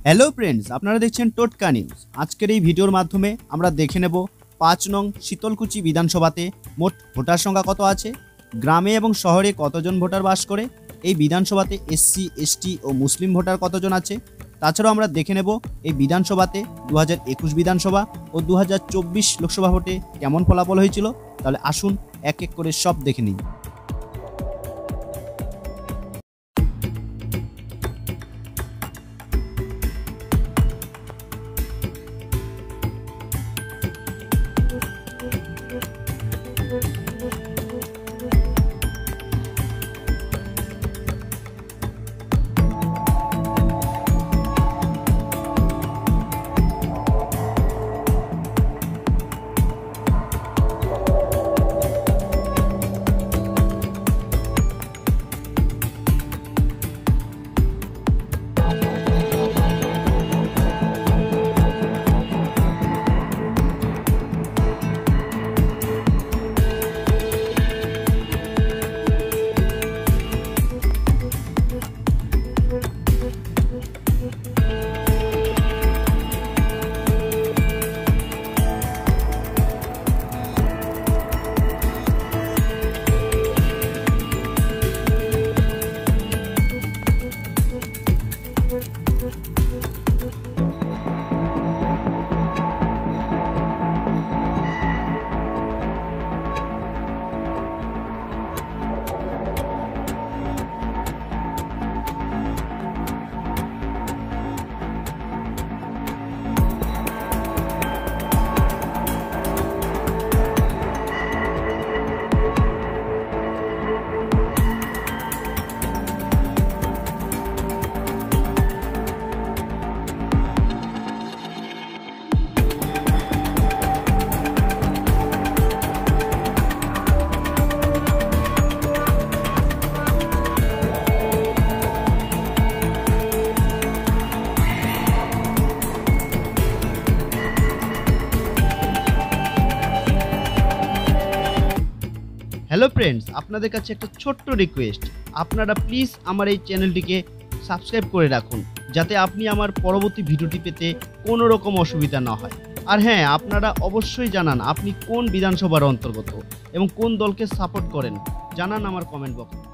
Hello friends, আপনারা দেখছেন টোটকা নিউজ। আজকের এই ভিডিওর মাধ্যমে আমরা দেখে নেব ৫ নং শীতলকুচি বিধানসভাতে মোট ভোটার সংখ্যা কত আছে, গ্রামে এবং শহরে কতজন ভোটার বাস করে, এই বিধানসভাতে এসসি এসটি ও মুসলিম ভোটার কতজন আছে। তাছাড়াও আমরা দেখে নেব এই বিধানসভাতে 2021 বিধানসভা ও 2024 লোকসভা ভোটে কেমন ফলাফল হয়েছিল। তাহলে আসুন এক এক করে সব দেখে নিই। হ্যালো ফ্রেন্ডস, আপনাদের কাছে একটা ছোট্ট রিকোয়েস্ট, আপনারা প্লিজ আমার এই চ্যানেলটিকে সাবস্ক্রাইব করে রাখুন, যাতে আপনি আমার পরবর্তী ভিডিওটি পেতে কোনো রকম অসুবিধা না হয়। আর হ্যাঁ, আপনারা অবশ্যই জানান আপনি কোন বিধানসভার অন্তর্গত এবং কোন দলকে সাপোর্ট করেন, জানান আমার কমেন্ট বক্সে।